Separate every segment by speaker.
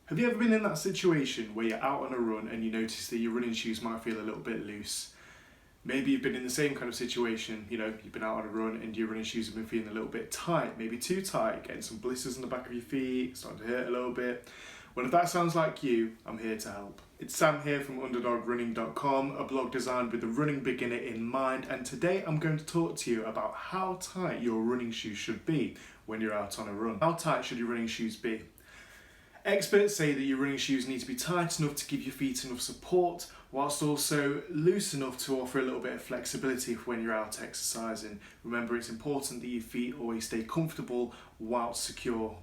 Speaker 1: Have you ever been in that situation where you're out on a run and you notice that your running shoes might feel a little bit loose? Maybe you've been in the same kind of situation, you've been out on a run and your running shoes have been feeling a little bit tight, maybe too tight, getting some blisters on the back of your feet, starting to hurt a little bit. Well, if that sounds like you, I'm here to help. It's Sam here from UnderdogRunning.com, a blog designed with the running beginner in mind, and today I'm going to talk to you about how tight your running shoes should be when you're out on a run. How tight should your running shoes be? Experts say that your running shoes need to be tight enough to give your feet enough support, whilst also loose enough to offer a little bit of flexibility for when you're out exercising. Remember, it's important that your feet always stay comfortable whilst secure.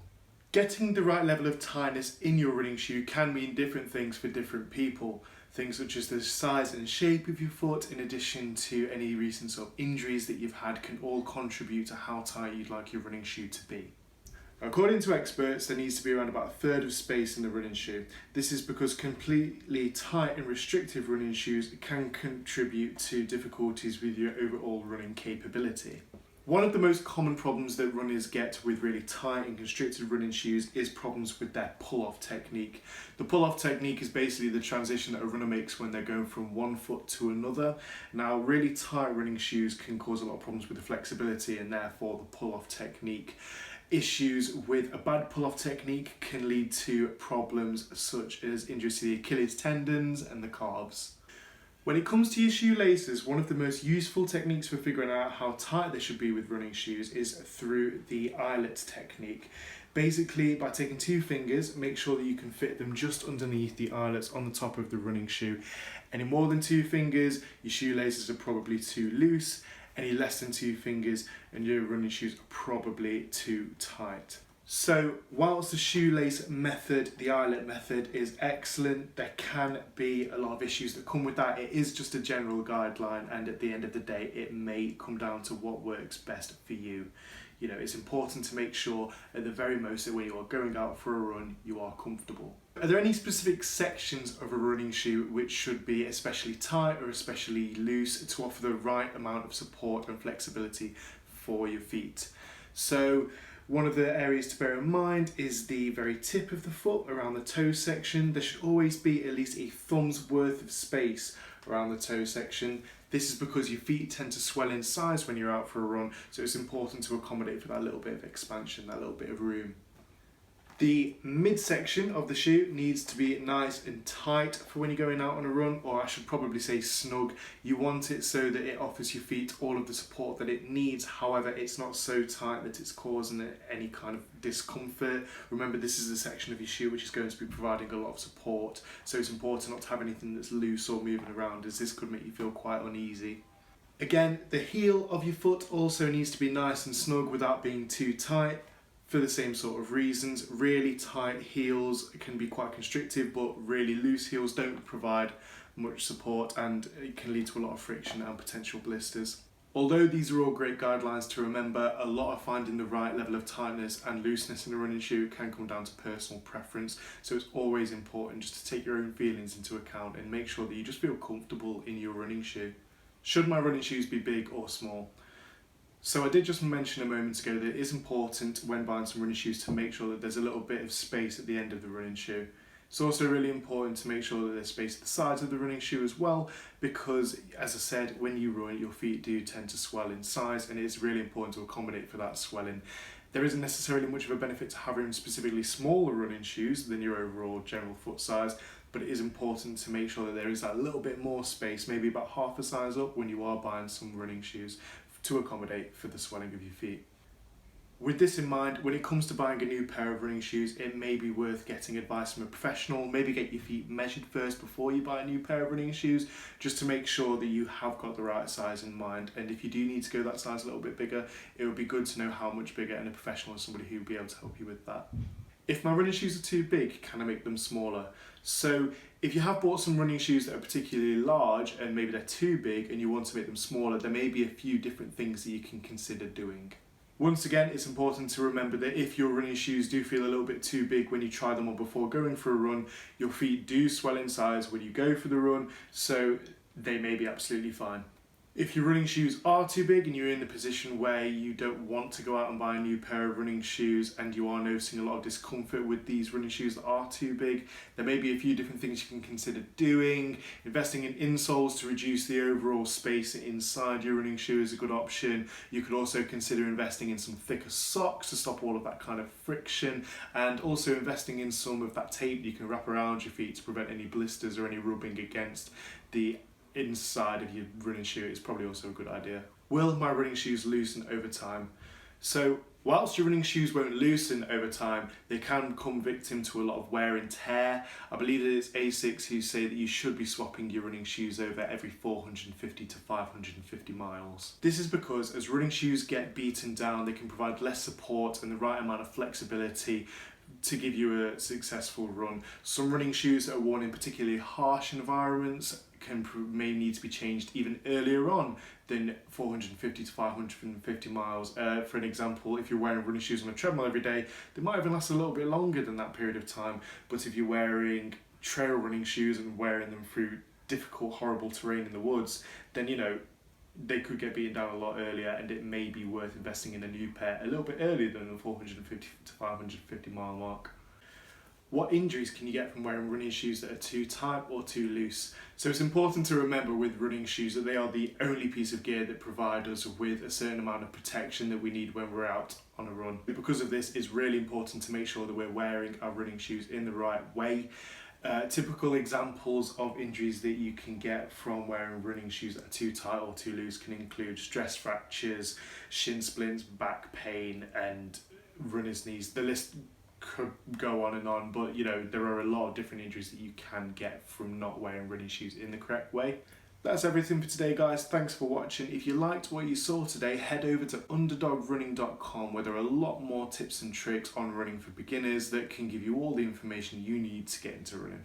Speaker 1: Getting the right level of tightness in your running shoe can mean different things for different people. Things such as the size and shape of your foot, in addition to any recent sort of injuries that you've had, can all contribute to how tight you'd like your running shoe to be. According to experts, there needs to be around about a third of space in the running shoe. This is because completely tight and restrictive running shoes can contribute to difficulties with your overall running capability. One of the most common problems that runners get with really tight and constricted running shoes is problems with their pull-off technique. The pull-off technique is basically the transition that a runner makes when they're going from one foot to another. Now, really tight running shoes can cause a lot of problems with the flexibility and therefore the pull-off technique. Issues with a bad pull-off technique can lead to problems such as injuries to the Achilles tendons and the calves. When it comes to your shoelaces, one of the most useful techniques for figuring out how tight they should be with running shoes is through the eyelet technique. Basically, by taking two fingers, make sure that you can fit them just underneath the eyelets on the top of the running shoe. Any more than two fingers, your shoelaces are probably too loose. Any less than two fingers and your running shoes are probably too tight. So whilst the shoelace method, the eyelet method, is excellent, there can be a lot of issues that come with that. It is just a general guideline, and at the end of the day it may come down to what works best for you. It's important to make sure at the very most that when you are going out for a run, you are comfortable. Are there any specific sections of a running shoe which should be especially tight or especially loose to offer the right amount of support and flexibility for your feet? So one of the areas to bear in mind is the very tip of the foot, around the toe section. There should always be at least a thumb's worth of space around the toe section. This is because your feet tend to swell in size when you're out for a run, so it's important to accommodate for that little bit of expansion, that little bit of room. The midsection of the shoe needs to be nice and tight for when you're going out on a run, or I should probably say snug. You want it so that it offers your feet all of the support that it needs. However, it's not so tight that it's causing any kind of discomfort. Remember, this is a section of your shoe which is going to be providing a lot of support, so it's important not to have anything that's loose or moving around, as this could make you feel quite uneasy. Again, the heel of your foot also needs to be nice and snug without being too tight. For the same sort of reasons, really tight heels can be quite constrictive, but really loose heels don't provide much support and it can lead to a lot of friction and potential blisters. Although these are all great guidelines to remember, a lot of finding the right level of tightness and looseness in a running shoe can come down to personal preference, so it's always important just to take your own feelings into account and make sure that you just feel comfortable in your running shoe. Should my running shoes be big or small? So I did just mention a moment ago that it is important when buying some running shoes to make sure that there's a little bit of space at the end of the running shoe. It's also really important to make sure that there's space at the sides of the running shoe as well, because as I said, when you run, your feet do tend to swell in size, and it's really important to accommodate for that swelling. There isn't necessarily much of a benefit to having specifically smaller running shoes than your overall general foot size, but it is important to make sure that there is that little bit more space, maybe about half a size up, when you are buying some running shoes, to accommodate for the swelling of your feet. With this in mind, when it comes to buying a new pair of running shoes, it may be worth getting advice from a professional. Maybe get your feet measured first before you buy a new pair of running shoes, just to make sure that you have got the right size in mind. And if you do need to go that size a little bit bigger, it would be good to know how much bigger, and a professional is somebody who will be able to help you with that. If my running shoes are too big, can I make them smaller? So if you have bought some running shoes that are particularly large and maybe they're too big and you want to make them smaller, there may be a few different things that you can consider doing. Once again, it's important to remember that if your running shoes do feel a little bit too big when you try them on before going for a run, your feet do swell in size when you go for the run, so they may be absolutely fine. If your running shoes are too big and you're in the position where you don't want to go out and buy a new pair of running shoes and you are noticing a lot of discomfort with these running shoes that are too big, there may be a few different things you can consider doing. Investing in insoles to reduce the overall space inside your running shoe is a good option. You could also consider investing in some thicker socks to stop all of that kind of friction, and also investing in some of that tape you can wrap around your feet to prevent any blisters or any rubbing against the inside of your running shoe is probably also a good idea. Will my running shoes loosen over time? So whilst your running shoes won't loosen over time, they can become victim to a lot of wear and tear. I believe it is ASICS who say that you should be swapping your running shoes over every 450 to 550 miles. This is because as running shoes get beaten down, they can provide less support and the right amount of flexibility to give you a successful run. Some running shoes that are worn in particularly harsh environments may need to be changed even earlier on than 450 to 550 miles. For an example, if you're wearing running shoes on a treadmill every day, they might even last a little bit longer than that period of time. But if you're wearing trail running shoes and wearing them through difficult, horrible terrain in the woods, then they could get beaten down a lot earlier, and it may be worth investing in a new pair a little bit earlier than the 450 to 550 mile mark. What injuries can you get from wearing running shoes that are too tight or too loose? So it's important to remember with running shoes that they are the only piece of gear that provide us with a certain amount of protection that we need when we're out on a run. Because of this, it's really important to make sure that we're wearing our running shoes in the right way. Typical examples of injuries that you can get from wearing running shoes that are too tight or too loose can include stress fractures, shin splints, back pain, and runner's knees. The list could go on, but there are a lot of different injuries that you can get from not wearing running shoes in the correct way. That's everything for today, guys. Thanks for watching. If you liked what you saw today, head over to underdogrunning.com, where there are a lot more tips and tricks on running for beginners that can give you all the information you need to get into running.